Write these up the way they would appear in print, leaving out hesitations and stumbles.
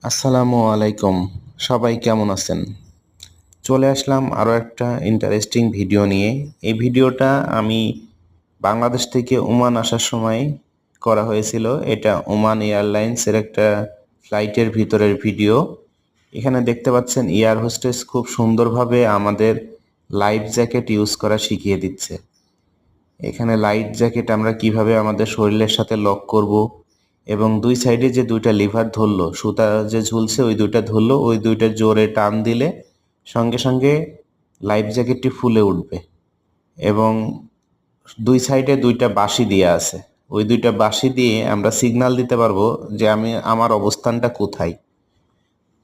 আসসালামু আলাইকুম। সবাই কেমন আছেন? চলে আসলাম আরও একটা ইন্টারেস্টিং ভিডিও নিয়ে। এই ভিডিওটা আমি বাংলাদেশ থেকে ওমান আসার সময় করা হয়েছিল। এটা ওমান এয়ারলাইন্সের একটা ফ্লাইটের ভিতরের ভিডিও। এখানে দেখতে পাচ্ছেন এয়ার হোস্টেস খুব সুন্দরভাবে আমাদের লাইফ জ্যাকেট ইউজ করা শিখিয়ে দিচ্ছে। এখানে লাইফ জ্যাকেট আমরা কিভাবে আমাদের শরীরের সাথে লক করব এবং দুই সাইডে যে দুইটা লিভার ধরলো, সুতা যে ঝুলছে ওই দুইটা ধরলো, ওই দুইটা জোরে টান দিলে সঙ্গে সঙ্গে লাইফ জ্যাকেটটি ফুলে উঠবে এবং দুই সাইডে দুইটা বাঁশি দিয়ে আছে। ওই দুইটা বাঁশি দিয়ে আমরা সিগন্যাল দিতে পারবো যে আমার অবস্থানটা কোথায়।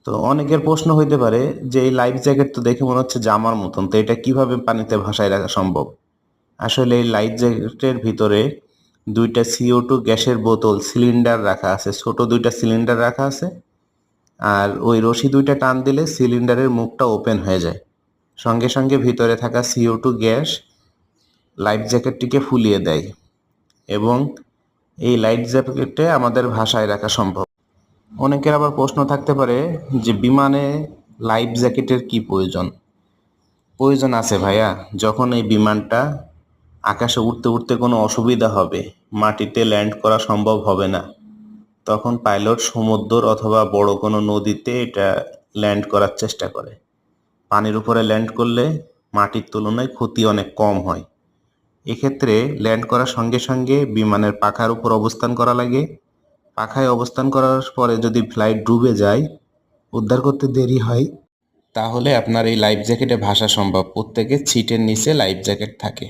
তো অনেকের প্রশ্ন হইতে পারে যে এই লাইফ জ্যাকেট তো দেখে মনে হচ্ছে জামার মতন, তো এটা কিভাবে পানিতে ভাসায় রাখা সম্ভব? আসলে এই লাইফ জ্যাকেটের ভিতরে দুইটা CO2 গ্যাসের বোতল সিলিন্ডার রাখা আছে, ছোট দুইটা সিলিন্ডার রাখা আছে। আর ওই রশি দুইটা টান দিলে সিলিন্ডারের মুখটা ওপেন হয়ে যায়, সঙ্গে সঙ্গে ভিতরে থাকা CO2 গ্যাস লাইফ জ্যাকেটটিকে ফুলিয়ে দেয় এবং এই লাইফ জ্যাকেটে আমাদের ভাসায় রাখা সম্ভব। অনেকের আবার প্রশ্ন থাকতে পারে যে বিমানে লাইফ জ্যাকেটের কি প্রয়োজন? প্রয়োজন আছে ভাইয়া। যখন এই বিমানটা আকাশে উড়তে উড়তে কোনো অসুবিধা হবে, মাটিতে ল্যান্ড করা সম্ভব হবে না, তখন পাইলট সমুদ্র অথবা বড় কোনো নদীতে এটা ল্যান্ড করার চেষ্টা করে। পানির উপরে ল্যান্ড করলে মাটির তুলনায় ক্ষতি অনেক কম হয়। এক্ষেত্রে ল্যান্ড করার সঙ্গে সঙ্গে বিমানের পাখার উপর অবস্থান করা লাগে। পাখায় অবস্থান করার পরে যদি ফ্লাইট ডুবে যায়, উদ্ধার করতে দেরি হয়, তাহলে আপনার এই লাইফ জ্যাকেটে ভাসা সম্ভব। প্রত্যেকের সিটের নিচে লাইফ জ্যাকেট থাকে।